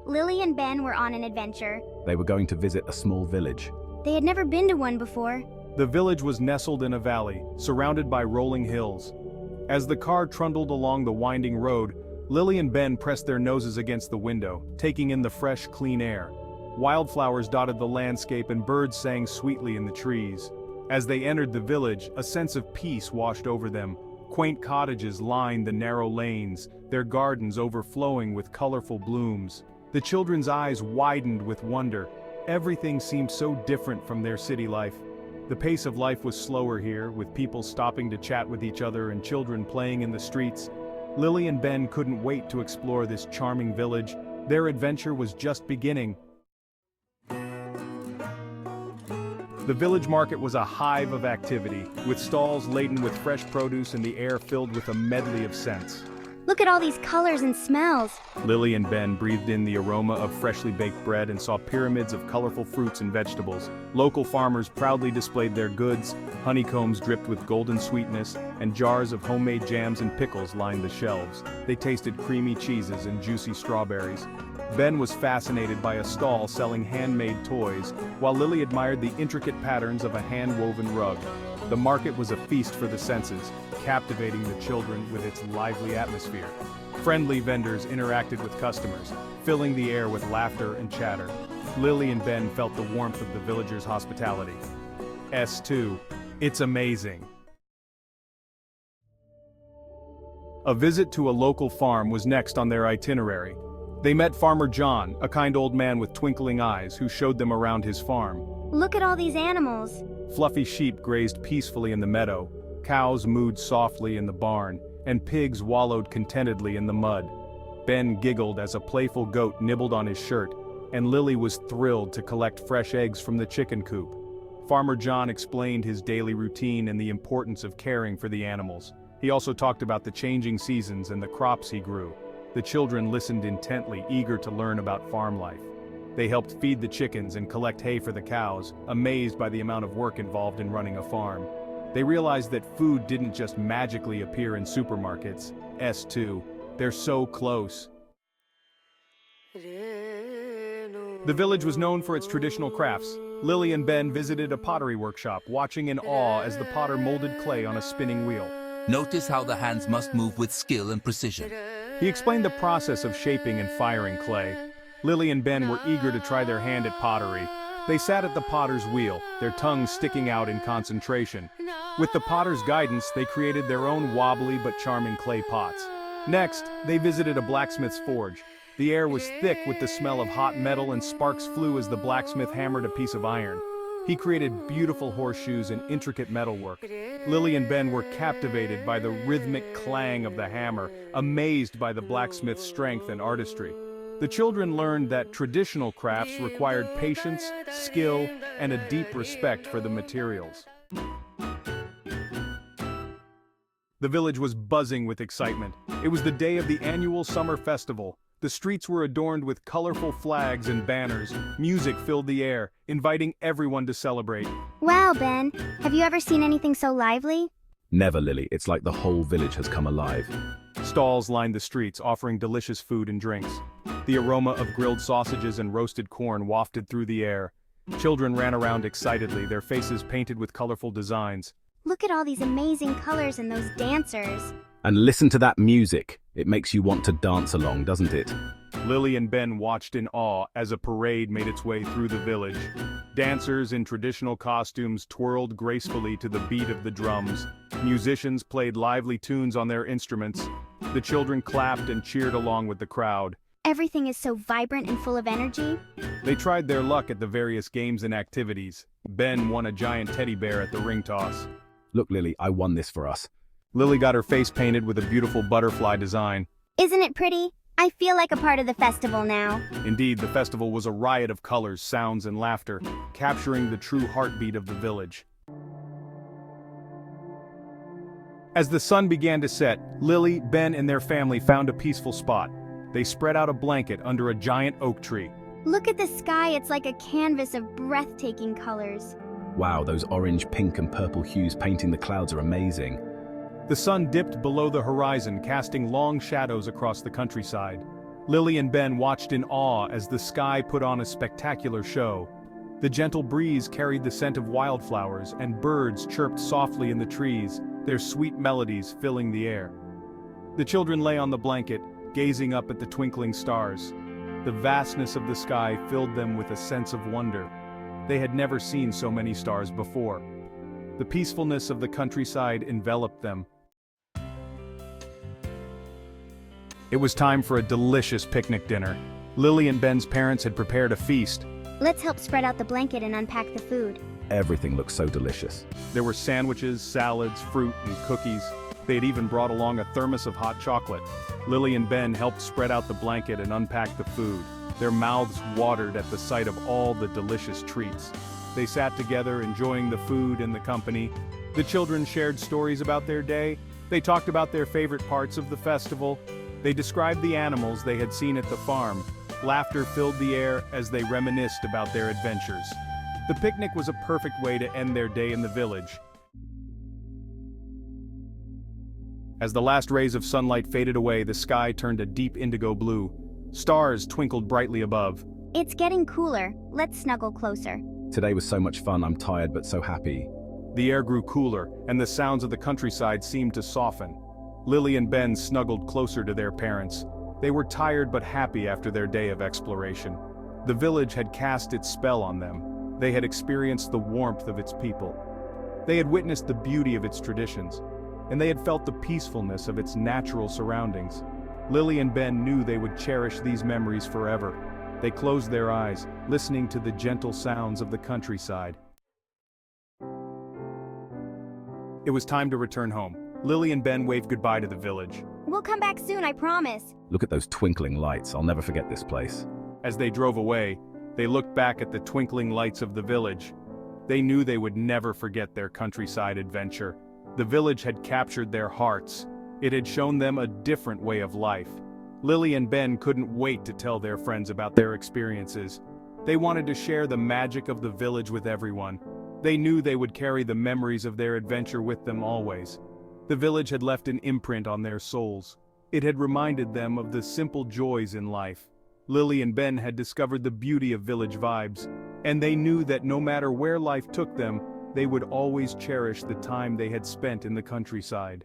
Lily and Ben were on an adventure. They were going to visit a small village. They had never been to one before. The village was nestled in a valley, surrounded by rolling hills. As the car trundled along the winding road, Lily and Ben pressed their noses against the window, taking in the fresh, clean air. Wildflowers dotted the landscape and birds sang sweetly in the trees. As they entered the village, a sense of peace washed over them. Quaint cottages lined the narrow lanes, their gardens overflowing with colorful blooms. The children's eyes widened with wonder. Everything seemed so different from their city life. The pace of life was slower here, with people stopping to chat with each other and children playing in the streets. Lily and Ben couldn't wait to explore this charming village. Their adventure was just beginning. The village market was a hive of activity, with stalls laden with fresh produce and the air filled with a medley of scents. Look at all these colors and smells. Lily and Ben breathed in the aroma of freshly baked bread and saw pyramids of colorful fruits and vegetables. Local farmers proudly displayed their goods, honeycombs dripped with golden sweetness, and jars of homemade jams and pickles lined the shelves. They tasted creamy cheeses and juicy strawberries. Ben was fascinated by a stall selling handmade toys, while Lily admired the intricate patterns of a hand-woven rug. The market was a feast for the senses, captivating the children with its lively atmosphere. Friendly vendors interacted with customers, filling the air with laughter and chatter. Lily and Ben felt the warmth of the villagers' hospitality. S2. It's amazing. A visit to a local farm was next on their itinerary. They met Farmer John, a kind old man with twinkling eyes, who showed them around his farm. Look at all these animals. Fluffy sheep grazed peacefully in the meadow, cows mooed softly in the barn, and pigs wallowed contentedly in the mud. Ben giggled as a playful goat nibbled on his shirt, and Lily was thrilled to collect fresh eggs from the chicken coop. Farmer John explained his daily routine and the importance of caring for the animals. He also talked about the changing seasons and the crops he grew. The children listened intently, eager to learn about farm life. They helped feed the chickens and collect hay for the cows, amazed by the amount of work involved in running a farm. They realized that food didn't just magically appear in supermarkets. S2. They're so close. The village was known for its traditional crafts. Lily and Ben visited a pottery workshop, watching in awe as the potter molded clay on a spinning wheel. Notice how the hands must move with skill and precision. He explained the process of shaping and firing clay. Lily and Ben were eager to try their hand at pottery. They sat at the potter's wheel, their tongues sticking out in concentration. With the potter's guidance, they created their own wobbly but charming clay pots. Next, they visited a blacksmith's forge. The air was thick with the smell of hot metal and sparks flew as the blacksmith hammered a piece of iron. He created beautiful horseshoes and intricate metalwork. Lily and Ben were captivated by the rhythmic clang of the hammer, amazed by the blacksmith's strength and artistry. The children learned that traditional crafts required patience, skill, and a deep respect for the materials. The village was buzzing with excitement. It was the day of the annual summer festival. The streets were adorned with colorful flags and banners. Music filled the air, inviting everyone to celebrate. Wow, Ben, have you ever seen anything so lively? Never, Lily. It's like the whole village has come alive. Stalls lined the streets, offering delicious food and drinks. The aroma of grilled sausages and roasted corn wafted through the air. Children ran around excitedly, their faces painted with colorful designs. Look at all these amazing colors and those dancers. And listen to that music. It makes you want to dance along, doesn't it? Lily and Ben watched in awe as a parade made its way through the village. Dancers in traditional costumes twirled gracefully to the beat of the drums. Musicians played lively tunes on their instruments. The children clapped and cheered along with the crowd. Everything is so vibrant and full of energy. They tried their luck at the various games and activities. Ben won a giant teddy bear at the ring toss. Look, Lily, I won this for us. Lily got her face painted with a beautiful butterfly design. Isn't it pretty? I feel like a part of the festival now. Indeed, the festival was a riot of colors, sounds, and laughter, capturing the true heartbeat of the village. As the sun began to set, Lily, Ben, and their family found a peaceful spot. They spread out a blanket under a giant oak tree. Look at the sky, it's like a canvas of breathtaking colors. Wow, those orange, pink, and purple hues painting the clouds are amazing. The sun dipped below the horizon, casting long shadows across the countryside. Lily and Ben watched in awe as the sky put on a spectacular show. The gentle breeze carried the scent of wildflowers, and birds chirped softly in the trees, their sweet melodies filling the air. The children lay on the blanket, gazing up at the twinkling stars. The vastness of the sky filled them with a sense of wonder. They had never seen so many stars before. The peacefulness of the countryside enveloped them. It was time for a delicious picnic dinner. Lily and Ben's parents had prepared a feast. Let's help spread out the blanket and unpack the food. Everything looks so delicious. There were sandwiches, salads, fruit, and cookies. They had even brought along a thermos of hot chocolate. Lily and Ben helped spread out the blanket and unpack the food. Their mouths watered at the sight of all the delicious treats. They sat together, enjoying the food and the company. The children shared stories about their day. They talked about their favorite parts of the festival. They described the animals they had seen at the farm. Laughter filled the air as they reminisced about their adventures. The picnic was a perfect way to end their day in the village. As the last rays of sunlight faded away, the sky turned a deep indigo blue. Stars twinkled brightly above. It's getting cooler. Let's snuggle closer. Today was so much fun, I'm tired but so happy. The air grew cooler, and the sounds of the countryside seemed to soften. Lily and Ben snuggled closer to their parents. They were tired but happy after their day of exploration. The village had cast its spell on them. They had experienced the warmth of its people. They had witnessed the beauty of its traditions, and they had felt the peacefulness of its natural surroundings. Lily and Ben knew they would cherish these memories forever. They closed their eyes, listening to the gentle sounds of the countryside. It was time to return home. Lily and Ben waved goodbye to the village. We'll come back soon, I promise. Look at those twinkling lights, I'll never forget this place. As they drove away, they looked back at the twinkling lights of the village. They knew they would never forget their countryside adventure. The village had captured their hearts. It had shown them a different way of life. Lily and Ben couldn't wait to tell their friends about their experiences. They wanted to share the magic of the village with everyone. They knew they would carry the memories of their adventure with them always. The village had left an imprint on their souls. It had reminded them of the simple joys in life. Lily and Ben had discovered the beauty of village vibes, and they knew that no matter where life took them, they would always cherish the time they had spent in the countryside.